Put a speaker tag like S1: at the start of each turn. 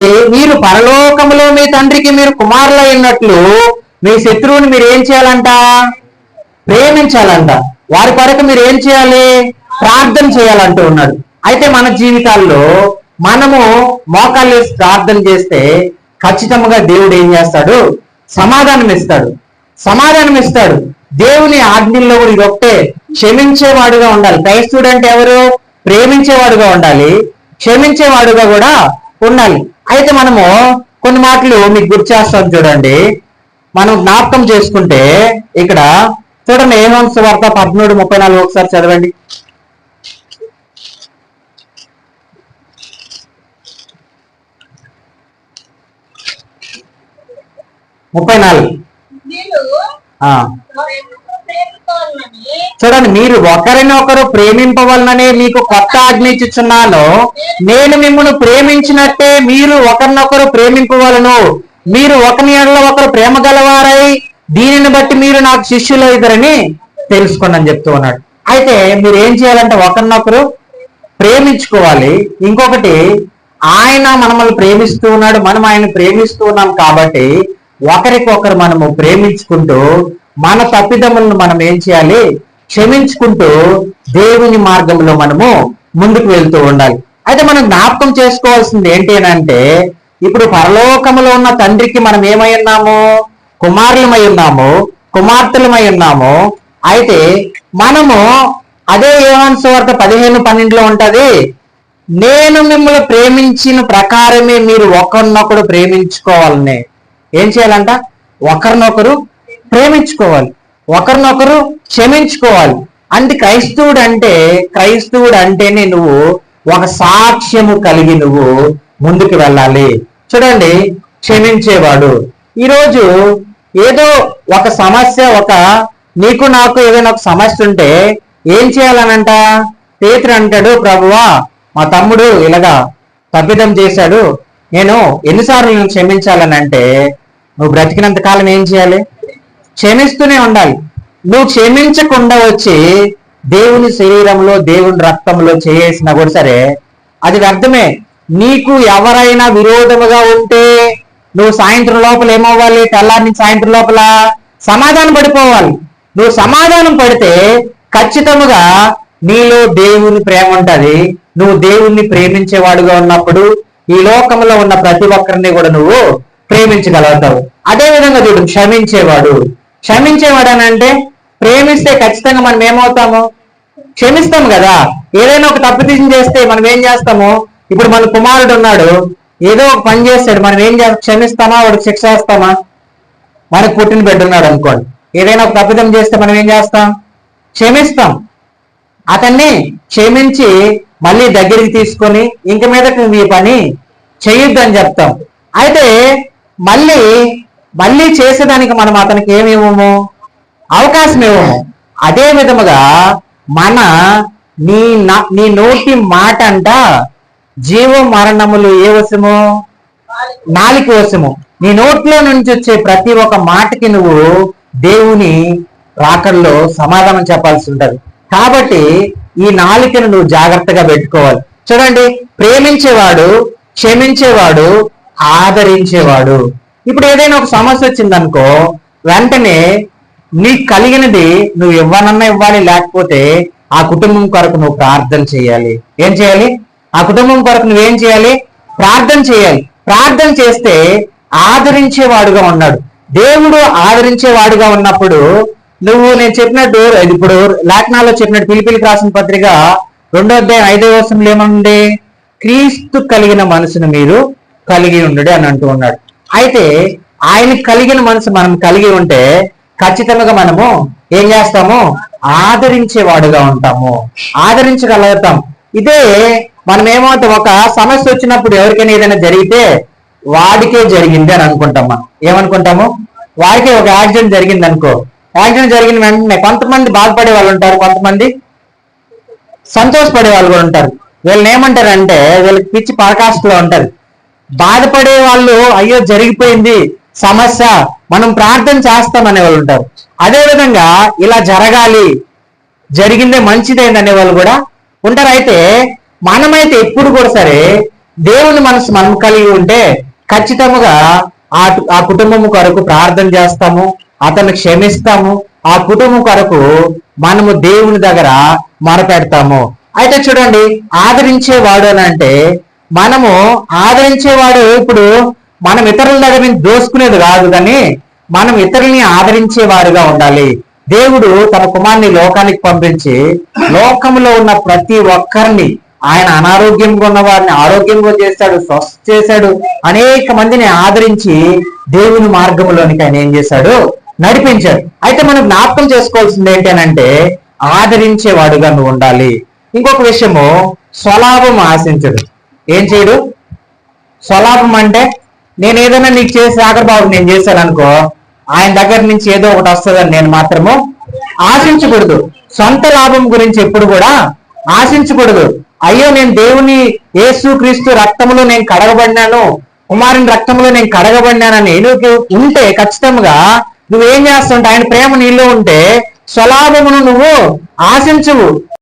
S1: మీరు పరలోకములో మీ తండ్రికి మీరు కుమారులు అయినట్లు మీ శత్రువుని మీరు ఏం చేయాలంట? ప్రేమించాలంట. వారి కొరకు మీరు ఏం చేయాలి? ప్రార్థన చేయాలంటూ ఉన్నాడు. అయితే మన జీవితాల్లో మనము మోకాళ్ళు వేసి ప్రార్థన చేస్తే ఖచ్చితంగా దేవుడు ఏం చేస్తాడు? సమాధానం ఇస్తాడు. దేవుని ఆజ్ఞల్లో కూడా ఇది ఒకటే, క్షమించేవాడుగా ఉండాలి. క్రైస్తవుడు అంటే ఎవరు? ప్రేమించేవాడుగా ఉండాలి, క్షమించేవాడుగా కూడా ఉండాలి. అయితే మనము కొన్ని మాటలు మీకు గుర్తు చేస్తాం చూడండి. మనం జ్ఞాపకం చేసుకుంటే ఇక్కడ చూడండి, యోహాను సువార్త 13:34 ఒకసారి చదవండి. 34. చూడండి, మీరు ఒకరినొకరు ప్రేమింపవలనని మీకు కొత్త ఆజ్ఞ ఇచ్చుచున్నాను. నేను మిమ్మల్ని ప్రేమించినట్టే మీరు ఒకరినొకరు ప్రేమింపవలను. మీరు ఒకరి యెడల ఒకరు ప్రేమ గలవారై దీనిని బట్టి మీరు నాకు శిష్యులు అవుతారని తెలుసుకోండి అని చెప్తూ ఉన్నాడు. అయితే మీరు ఏం చేయాలంటే ఒకరినొకరు ప్రేమించుకోవాలి. ఇంకొకటి, ఆయన మనల్ని ప్రేమిస్తూ ఉన్నాడు, మనం ఆయన ప్రేమిస్తూ ఉన్నాం కాబట్టి ఒకరికొకరు మనము ప్రేమించుకుంటూ మన తప్పిదములను మనం ఏం చేయాలి? క్షమించుకుంటూ దేవుని మార్గంలో మనము ముందుకు వెళ్తూ ఉండాలి. అయితే మనం జ్ఞాపకం చేసుకోవాల్సింది ఏంటి అంటే, ఇప్పుడు పరలోకములో ఉన్న తండ్రికి మనం ఏమై ఉన్నాము? కుమారులమై ఉన్నాము, కుమార్తెలమై ఉన్నాము. అయితే మనము అదే యోహాను సువార్త 15:12 ఉంటది, నేను మిమ్మల్ని ప్రేమించిన ప్రకారమే మీరు ఒకరినొకరు ప్రేమించుకోవాలని. ఏం చేయాలంట? ఒకరినొకరు ప్రేమించుకోవాలి, ఒకరినొకరు క్షమించుకోవాలి. అంటే క్రైస్తవుడు అంటేనే నువ్వు ఒక సాక్ష్యము కలిగి నువ్వు ముందుకు వెళ్ళాలి. చూడండి, క్షమించేవాడు. ఈరోజు ఏదో ఒక సమస్య, నీకు నాకు ఏదైనా ఒక సమస్య ఉంటే ఏం చేయాలనంట? పేతురు అంటాడు, ప్రభువా మా తమ్ముడు ఇలాగా తప్పిదం చేశాడు, నేను ఎన్నిసార్లు నేను క్షమించాలని అంటే, నువ్వు బ్రతికినంత కాలం ఏం చేయాలి? క్షమిస్తూనే ఉండాలి. నువ్వు క్షమించకుండా వచ్చి దేవుని శరీరంలో దేవుని రక్తంలో చేసినా కూడా సరే అది వ్యర్థమే. నీకు ఎవరైనా విరోధముగా ఉంటే నువ్వు సాయంత్రం లోపల ఏమవ్వాలి? తెల్లారి సాయంత్రం లోపల సమాధానం పడిపోవాలి. నువ్వు సమాధానం పడితే ఖచ్చితంగా నీలో దేవుని ప్రేమ ఉంటది. నువ్వు దేవుణ్ణి ప్రేమించేవాడుగా ఉన్నప్పుడు ఈ లోకంలో ఉన్న ప్రతి ఒక్కరిని కూడా నువ్వు ప్రేమించగలుగుతావు. అదే విధంగా చూడు, క్షమించేవాడు అని అంటే, ప్రేమిస్తే ఖచ్చితంగా మనం ఏమవుతాము? క్షమిస్తాము కదా. ఏదైనా ఒక తప్పిదం చేస్తే మనం ఏం చేస్తాము? ఇప్పుడు మన కుమారుడు ఉన్నాడు, ఏదో ఒక పని చేస్తాడు, మనం ఏం చేస్తాం? క్షమిస్తామా? వాడికి శిక్ష వేస్తామా? మనకు పుట్టిన బిడ్డ ఉన్నాడు అనుకోండి, ఏదైనా ఒక తప్పిదం చేస్తే మనం ఏం చేస్తాం? క్షమిస్తాం. అతన్ని క్షమించి మళ్ళీ దగ్గరికి తీసుకొని ఇంక మీదట ఈ పని చేయొద్దు అని చెప్తాం. అయితే మళ్ళీ చేసేదానికి మనం అతనికి ఏమివ్వము? అవకాశం ఇవ్వము. అదే విధముగా నీ నోటి మాట అంట జీవ మరణములు ఏ వశము? నాలుక వశము. నీ నోట్లో నుంచి వచ్చే ప్రతి ఒక్క మాటకి నువ్వు దేవుని రాకల్లో సమాధానం చెప్పాల్సి ఉంటది. కాబట్టి ఈ నాలుకను నువ్వు జాగ్రత్తగా పెట్టుకోవాలి. చూడండి, ప్రేమించేవాడు, క్షమించేవాడు, ఆదరించేవాడు. ఇప్పుడు ఏదైనా ఒక సమస్య వచ్చిందనుకో, వెంటనే నీకు కలిగినది నువ్వు ఇవ్వనన్నా ఇవ్వాలి, లేకపోతే ఆ కుటుంబం కొరకు నువ్వు ప్రార్థన చేయాలి. ఏం చేయాలి? ఆ కుటుంబం కొరకు నువ్వేం చేయాలి? ప్రార్థన చేయాలి. ప్రార్థన చేస్తే ఆదరించేవాడుగా ఉన్నాడు దేవుడు. ఆదరించేవాడుగా ఉన్నప్పుడు నేను చెప్పినట్టు, ఇప్పుడు లేఖనాల్లో చెప్పినట్టు పిలిపిలికి రాసిన పత్రిక 2:5 ఏమండి? క్రీస్తు కలిగిన మనసును మీరు కలిగి ఉండడు అని అంటూ ఉన్నాడు. అయితే ఆయన కలిగిన మనసు మనం కలిగి ఉంటే ఖచ్చితంగా మనము ఏం చేస్తాము? ఆదరించేవాడుగా ఉంటాము, ఆదరించగలుగుతాం. ఇదే మనం ఏమవుతాం? ఒక సమస్య వచ్చినప్పుడు ఎవరికైనా ఏదైనా జరిగితే వాడికే జరిగింది అని అనుకుంటాం. మనం ఏమనుకుంటాము? వాడికే ఒక యాక్సిడెంట్ జరిగింది అనుకో, యాక్సిడెంట్ జరిగిన వెంటనే కొంతమంది బాధపడే వాళ్ళు ఉంటారు, కొంతమంది సంతోషపడే వాళ్ళు కూడా ఉంటారు. వీళ్ళని ఏమంటారంటే, వీళ్ళకి పిచ్చి పరకాష్ఠలో ఉంటారు. బాధపడే వాళ్ళు అయ్యో జరిగిపోయింది సమస్య, మనం ప్రార్థన చేస్తామనే వాళ్ళు ఉంటారు. అదేవిధంగా ఇలా జరగాలి, జరిగిందే మంచిదైంది అనే వాళ్ళు కూడా ఉంటారు. అయితే మనమైతే ఎప్పుడు కూడా సరే దేవుని మనసు మనం కలిగి ఉంటే ఖచ్చితంగా ఆ ఆ కుటుంబం కొరకు ప్రార్థన చేస్తాము, అతన్ని క్షమిస్తాము, ఆ కుటుంబం కొరకు మనము దేవుని దగ్గర మొరపెడతాము. అయితే చూడండి, ఆదరించేవాడు అని అంటే మనము ఆదరించేవాడు ఇప్పుడు మనం ఇతరుల దగ్గర నుంచి దోసుకునేది కాదు, కానీ మనం ఇతరుల్ని ఆదరించేవారుగా ఉండాలి. దేవుడు తన కుమారుని లోకానికి పంపించి లోకంలో ఉన్న ప్రతి ఒక్కరిని, ఆయన అనారోగ్యంగా ఉన్న వారిని ఆరోగ్యంగా చేశాడు, స్వస్థ చేశాడు, అనేక మందిని ఆదరించి దేవుని మార్గంలోనికి ఆయన ఏం చేశాడు, నడిపించాడు. అయితే మనం జ్ఞాపకం చేసుకోవాల్సింది ఏంటంటే ఆదరించేవాడుగా నువ్వు ఉండాలి. ఇంకొక విషయము, స్వలాభం ఆశించడు. ఏం చేయడు? స్వలాభం అంటే నేను ఏదైనా నీకు చేసి ఆఖరి బాబు నేను చేశాను అనుకో, ఆయన దగ్గర నుంచి ఏదో ఒకటి వస్తుందని నేను మాత్రము ఆశించకూడదు. సొంత లాభం గురించి ఎప్పుడు కూడా ఆశించకూడదు. అయ్యో నేను దేవుని యేసు క్రీస్తు రక్తంలో నేను కడగబడినాను, కుమారుని రక్తంలో నేను కడగబడినానని నువ్వు ఉంటే ఖచ్చితంగా నువ్వేం చేస్తుంటే, ఆయన ప్రేమ నీలో ఉంటే స్వలాభమును నువ్వు ఆశించవు.